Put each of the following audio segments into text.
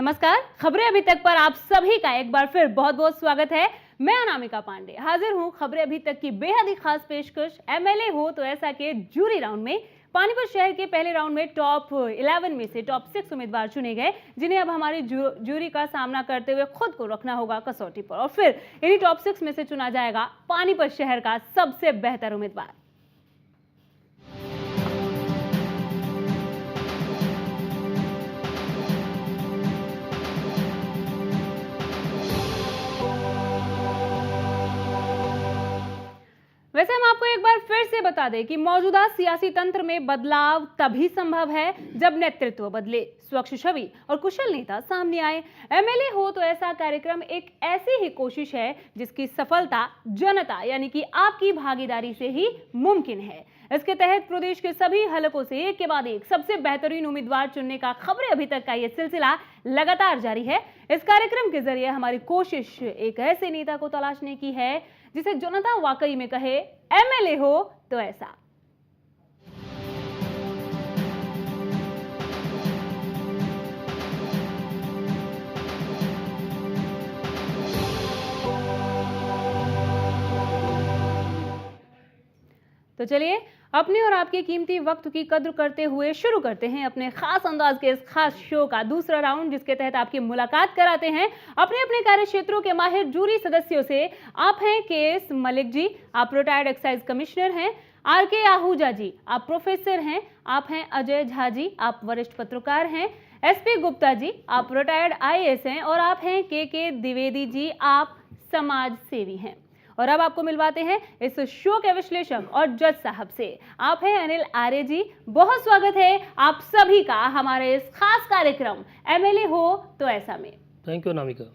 नमस्कार, खबरें अभी तक पर आप सभी का एक बार फिर बहुत बहुत स्वागत है। मैं अनामिका पांडे हाजिर हूं खबरें अभी तक की बेहद ही खास पेशकश एमएलए हो तो ऐसा के जूरी राउंड में। पानीपत शहर के पहले राउंड में टॉप 11 में से टॉप 6 उम्मीदवार चुने गए, जिन्हें अब हमारी जूरी का सामना करते हुए खुद को रखना होगा कसौटी पर और फिर इन्हीं टॉप 6 में से चुना जाएगा पानीपत शहर का सबसे बेहतर उम्मीदवार। वैसे हम आपको एक बार फिर से बता दें कि मौजूदा सियासी तंत्र में बदलाव तभी संभव है जब नेतृत्व बदले, स्वच्छ छवि और कुशल नेता सामने आए। एमएलए हो तो ऐसा कार्यक्रम एक ऐसी ही कोशिश है जिसकी सफलता जनता यानी कि आपकी भागीदारी से ही मुमकिन है। इसके तहत प्रदेश के सभी हलकों से एक के बाद एक सबसे बेहतरीन उम्मीदवार चुनने का खबरें अभी तक का ये सिलसिला लगातार जारी है। इस कार्यक्रम के जरिए हमारी कोशिश एक ऐसे नेता को तलाशने की है जिसे जनता वाकई में कहे एमएलए हो तो ऐसा। तो चलिए अपने और आपके कीमती वक्त की कद्र करते हुए शुरू करते हैं अपने खास अंदाज के इस खास शो का दूसरा राउंड, जिसके तहत आपकी मुलाकात कराते हैं अपने अपने कार्य क्षेत्रों के माहिर जूरी सदस्यों से। आप हैं के.एस. मलिक जी, आप रिटायर्ड एक्साइज कमिश्नर हैं। आर.के. आहूजा जी, आप प्रोफेसर हैं। आप हैं अजय झा जी, आप वरिष्ठ पत्रकार हैं। एस.पी. गुप्ता जी, आप रिटायर्ड आईएएस हैं। और आप हैं के द्विवेदी जी, आप समाज सेवी हैं। और अब आपको मिलवाते हैं इस शो के विश्लेषक और जज साहब से। आप हैं अनिल आर्य जी, बहुत स्वागत है आप सभी का हमारे इस खास कार्यक्रम एमएलए हो तो ऐसा में। Thank you Anamika.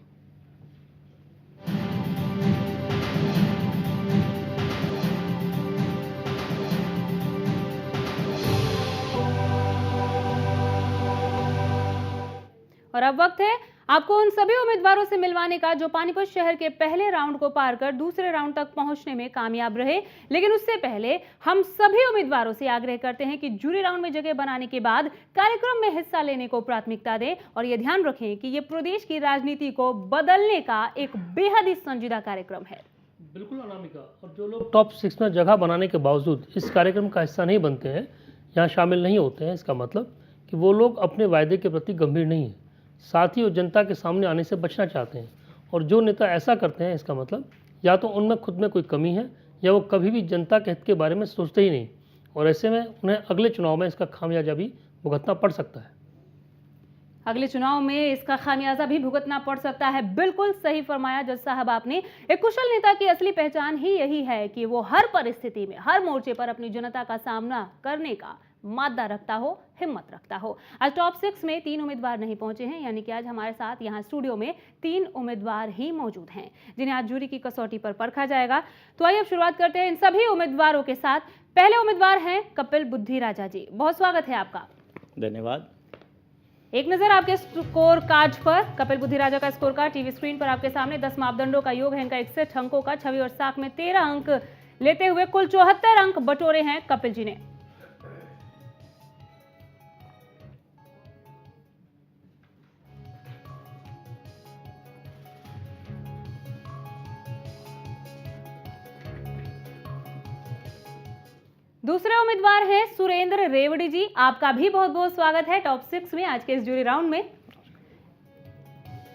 और अब वक्त है आपको उन सभी उम्मीदवारों से मिलवाने का जो पानीपत शहर के पहले राउंड को पार कर दूसरे राउंड तक पहुंचने में कामयाब रहे। लेकिन उससे पहले हम सभी उम्मीदवारों से आग्रह करते हैं कि जूरी राउंड में जगह बनाने के बाद कार्यक्रम में हिस्सा लेने को प्राथमिकता दें और यह ध्यान रखें कि यह प्रदेश की राजनीति को बदलने का एक बेहद ही संजीदा कार्यक्रम है। बिल्कुल अनामिका, और जो लोग टॉप 6 में जगह बनाने के बावजूद इस कार्यक्रम का हिस्सा नहीं बनते हैं, यहाँ शामिल नहीं होते हैं, इसका मतलब कि वो लोग अपने वायदे के प्रति गंभीर नहीं हैं, साथ ही वो जनता के सामने आने से बचना चाहते हैं। और जो नेता ऐसा करते हैं, इसका मतलब या तो उनमें खुद में कोई कमी है या वो कभी भी जनता के हित के बारे में सोचते ही नहीं, और ऐसे में उन्हें अगले चुनाव में इसका खामियाजा भी भुगतना पड़ सकता है। अगले चुनाव में इसका खामियाजा भी भुगतना पड़ सकता है। बिल्कुल सही फरमाया जज साहब आपने। एक कुशल नेता की असली पहचान ही यही है कि वो हर परिस्थिति में हर मोर्चे पर अपनी जनता का सामना करने का मादा रखता हो, हिम्मत रखता हो। आज टॉप 6 में 3 उम्मीदवार नहीं पहुंचे हैं, यानी कि आज हमारे साथ यहाँ स्टूडियो में 3 उम्मीदवार ही मौजूद हैं जिन्हें आज जूरी की कसौटी पर परखा जाएगा। तो आइए अब शुरुआत करते हैं इन सभी उम्मीदवारों के साथ। पहले उम्मीदवार हैं कपिल बुद्धिराजा जी, बहुत स्वागत है आपका। धन्यवाद। एक नजर आपके स्कोर कार्ड पर। कपिल बुद्धिराजा का स्कोर कार्ड टीवी स्क्रीन पर आपके सामने। 10 मापदंडों का योग है इनका 61 अंकों का। छवि और साख में 13 अंक लेते हुए कुल 74 अंक बटोरे हैं कपिल जी ने। दूसरे उम्मीदवार हैं सुरेंद्र रेवड़ी जी, आपका भी बहुत बहुत स्वागत है टॉप 6 में आज के इस जूरी राउंड में।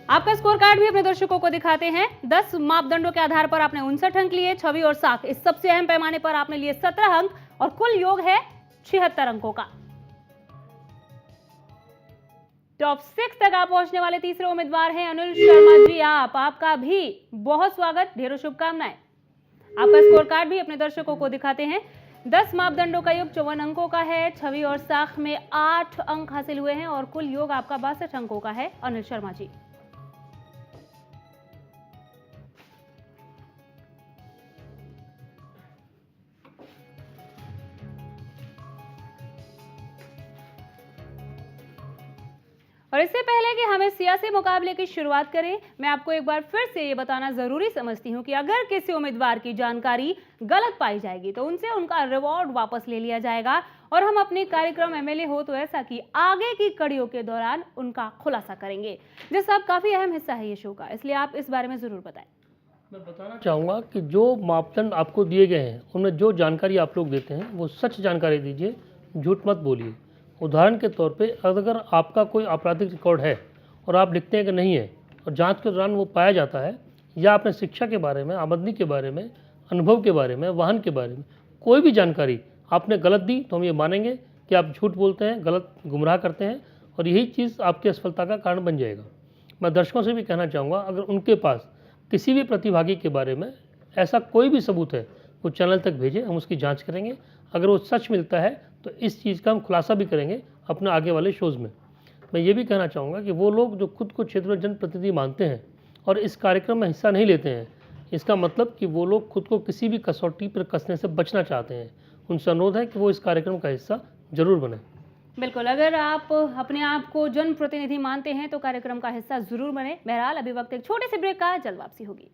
आपका स्कोर कार्ड भी अपने दर्शकों को दिखाते हैं। 10 मापदंडों के आधार पर आपने 59 अंक लिए। छवि और साख इस सबसे अहम पैमाने पर आपने लिए 17 अंक और कुल योग है 76 अंकों का। टॉप 6 तक आप पहुंचने वाले तीसरे उम्मीदवार हैं अनिल शर्मा जी, आपका भी बहुत स्वागत, ढेरों शुभकामनाएं। आपका स्कोर कार्ड भी अपने दर्शकों को दिखाते हैं। 10 मापदंडों का योग 54 अंकों का है। छवि और साख में 8 अंक हासिल हुए हैं और कुल योग आपका 62 अंकों का है अनिल शर्मा जी। और इससे पहले कि हम इस सियासी मुकाबले की शुरुआत करें, मैं आपको एक बार फिर से ये बताना जरूरी समझती हूँ कि अगर किसी उम्मीदवार की जानकारी गलत पाई जाएगी तो उनसे उनका रिवॉर्ड वापस ले लिया जाएगा और हम अपने कार्यक्रम एमएलए हो तो ऐसा कि आगे की कड़ियों के दौरान उनका खुलासा करेंगे। जिस साहब काफी अहम हिस्सा है ये शो का, इसलिए आप इस बारे में जरूर बताएं। मैं बताना चाहूँगा कि जो मापदंड आपको दिए गए हैं उनमें जो जानकारी आप लोग देते हैं वो सच जानकारी दीजिए, झूठ मत बोलिए। उदाहरण के तौर पे अगर आपका कोई आपराधिक रिकॉर्ड है और आप लिखते हैं कि नहीं है और जांच के दौरान वो पाया जाता है, या आपने शिक्षा के बारे में, आमदनी के बारे में, अनुभव के बारे में, वाहन के बारे में कोई भी जानकारी आपने गलत दी तो हम ये मानेंगे कि आप झूठ बोलते हैं, गलत गुमराह करते हैं और यही चीज़ आपकी असफलता का कारण बन जाएगा। मैं दर्शकों से भी कहना चाहूँगा, अगर उनके पास किसी भी प्रतिभागी के बारे में ऐसा कोई भी सबूत है वो चैनल तक भेजें, हम उसकी जांच करेंगे। अगर वो सच मिलता है तो इस चीज़ का हम खुलासा भी करेंगे अपने आगे वाले शोज़ में। मैं ये भी कहना चाहूँगा कि वो लोग जो खुद को क्षेत्र में जनप्रतिनिधि मानते हैं और इस कार्यक्रम में हिस्सा नहीं लेते हैं, इसका मतलब कि वो लोग खुद को किसी भी कसौटी पर कसने से बचना चाहते हैं। उनसे अनुरोध है कि वो इस कार्यक्रम का हिस्सा जरूर बने। बिल्कुल, अगर आप अपने आप को जनप्रतिनिधि मानते हैं तो कार्यक्रम का हिस्सा जरूर बने। बहरहाल अभी वक्त एक छोटे से ब्रेक का, जल्द वापसी होगी।